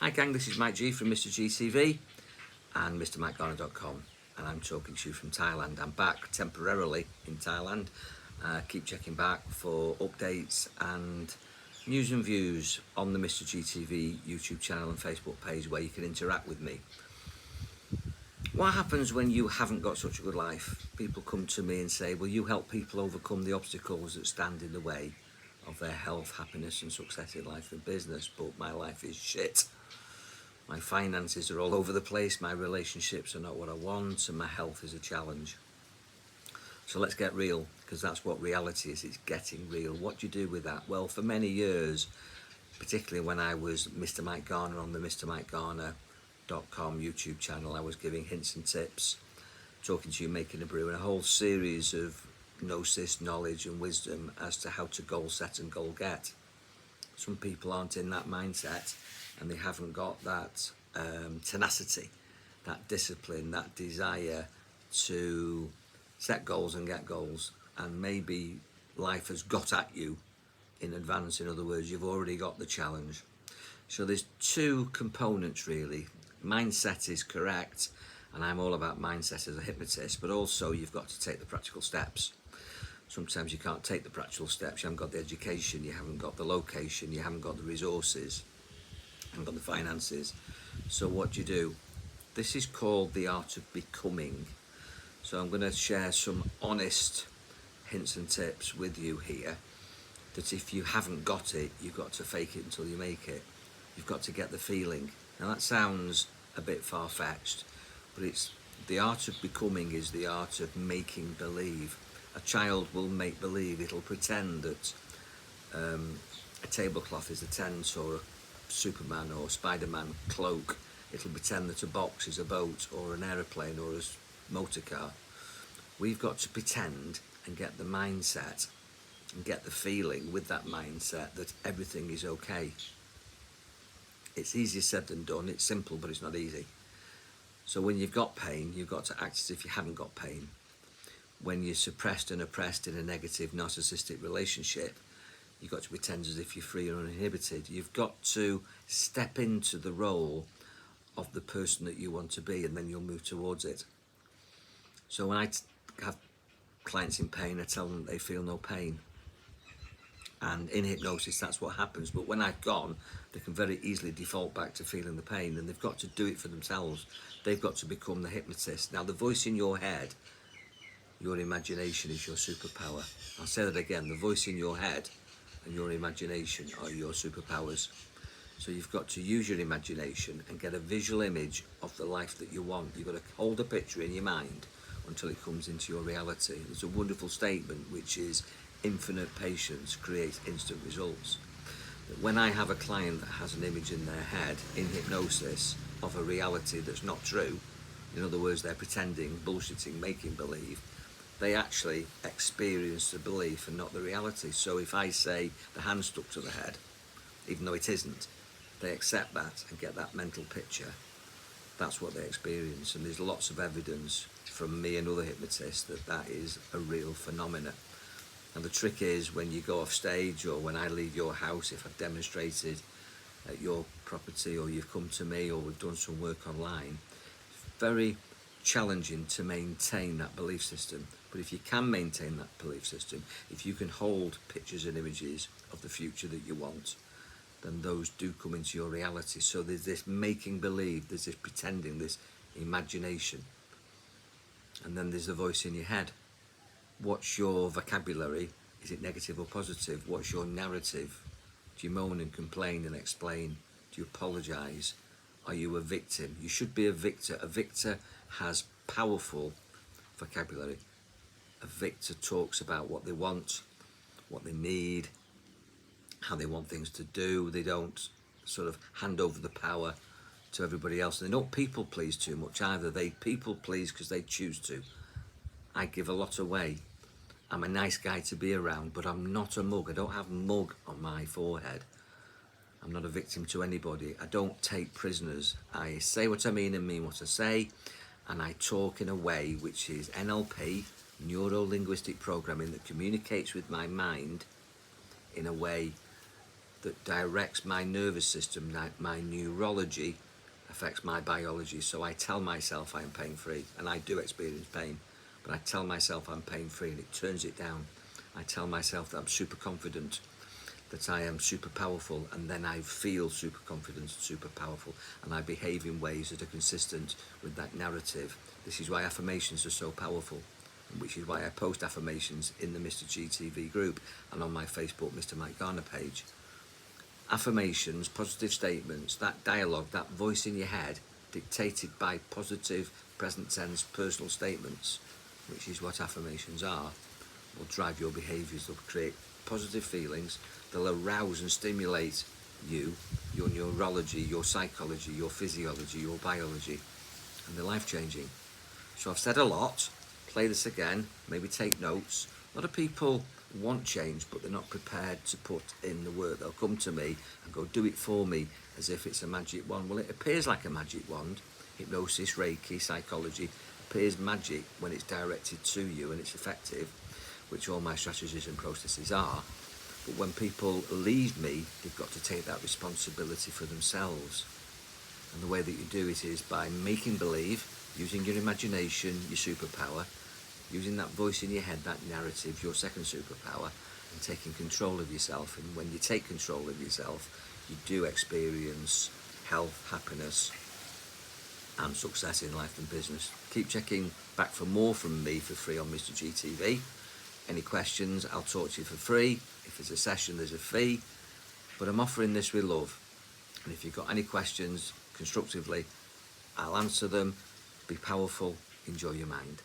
Hi gang, this is Mike G from Mr. GTV and MrMikeGarner.com, and I'm talking to you from Thailand. I'm back temporarily in Thailand. Keep checking back for updates and news and views on the Mr. GTV YouTube channel and Facebook page where you can interact with me. What happens when you haven't got such a good life? People come to me and say, will you help people overcome the obstacles that stand in the way of their health, happiness and success in life and business? But my life is shit. My finances are all over the place, my relationships are not what I want, and my health is a challenge. So let's get real, because that's what reality is. It's getting real. What do you do with that? Well, for many years, particularly when I was Mr. Mike Garner on the MrMikeGarner.com YouTube channel, I was giving hints and tips, talking to you, making a brew, and a whole series of gnosis, knowledge and wisdom as to how to goal set and goal get. Some people aren't in that mindset, and they haven't got that tenacity, that discipline, that desire to set goals and get goals. And maybe life has got at you in advance. In other words, you've already got the challenge. So there's two components really. Mindset is correct, and I'm all about mindset as a hypnotist, but also you've got to take the practical steps. Sometimes you can't take the practical steps. You haven't got the education, you haven't got the location, you haven't got the resources, you haven't got the finances. So what do? This is called the art of becoming. So I'm going to share some honest hints and tips with you here, that if you haven't got it, you've got to fake it until you make it. You've got to get the feeling. Now that sounds a bit far-fetched, but it's the art of becoming is the art of making believe. A child will make believe. It'll pretend that a tablecloth is a tent, or a Superman or Spider-Man cloak. It'll pretend that a box is a boat or an aeroplane or a motor car. We've got to pretend and get the mindset and get the feeling with that mindset that everything is okay. It's easier said than done. It's simple, but it's not easy. So when you've got pain, you've got to act as if you haven't got pain. When you're suppressed and oppressed in a negative narcissistic relationship, you've got to pretend as if you're free and uninhibited. You've got to step into the role of the person that you want to be, and then you'll move towards it. So when I have clients in pain, I tell them they feel no pain. And in hypnosis, that's what happens. But when I've gone, they can very easily default back to feeling the pain, and they've got to do it for themselves. They've got to become the hypnotist. Now, the voice in your head, your imagination is your superpower. I'll say that again. The voice in your head and your imagination are your superpowers. So you've got to use your imagination and get a visual image of the life that you want. You've got to hold a picture in your mind until it comes into your reality. There's a wonderful statement which is infinite patience creates instant results. But when I have a client that has an image in their head in hypnosis of a reality that's not true, in other words, they're pretending, bullshitting, making believe, they actually experience the belief and not the reality. So if I say the hand stuck to the head, even though it isn't, they accept that and get that mental picture. That's what they experience, and there's lots of evidence from me and other hypnotists that that is a real phenomenon. And the trick is, when you go off stage or when I leave your house, if I've demonstrated at your property or you've come to me or we've done some work online, it's very challenging to maintain that belief system. But if you can maintain that belief system, if you can hold pictures and images of the future that you want, then those do come into your reality. So there's this making believe, there's this pretending, this imagination. And then there's the voice in your head. What's your vocabulary? Is it negative or positive? What's your narrative? Do you moan and complain and explain? Do you apologise? Are you a victim? You should be a victor. A victor has powerful vocabulary. A victor talks about what they want, what they need, how they want things to do. They don't sort of hand over the power to everybody else. And they don't people please too much either. They people please because they choose to. I give a lot away. I'm a nice guy to be around, but I'm not a mug. I don't have mug on my forehead. I'm not a victim to anybody. I don't take prisoners. I say what I mean and mean what I say, and I talk in a way which is NLP, neuro-linguistic programming, that communicates with my mind in a way that directs my nervous system, my neurology, affects my biology. So I tell myself I am pain free, and I do experience pain, but I tell myself I'm pain free and it turns it down. I tell myself that I'm super confident, that I am super powerful, and then I feel super confident, super powerful, and I behave in ways that are consistent with that narrative. This is why affirmations are so powerful, which is why I post affirmations in the Mr. GTV group and on my Facebook Mr. Mike Garner page. Affirmations, positive statements, that dialogue, that voice in your head, dictated by positive, present tense, personal statements, which is what affirmations are, will drive your behaviours. They'll create positive feelings. They'll arouse and stimulate you, your neurology, your psychology, your physiology, your biology, and they're life-changing. So I've said a lot. Play this again, maybe take notes. A lot of people want change, but they're not prepared to put in the work. They'll come to me and go, do it for me, as if it's a magic wand. Well, it appears like a magic wand. Hypnosis, Reiki, psychology appears magic when it's directed to you and it's effective, which all my strategies and processes are. But when people leave me, they've got to take that responsibility for themselves. And the way that you do it is by making believe, using your imagination, your superpower, using that voice in your head, that narrative, your second superpower, and taking control of yourself. And when you take control of yourself, you do experience health, happiness, and success in life and business. Keep checking back for more from me for free on Mr. GTV. Any questions, I'll talk to you for free. If there's a session, there's a fee. But I'm offering this with love. And if you've got any questions constructively, I'll answer them. Be powerful. Enjoy your mind.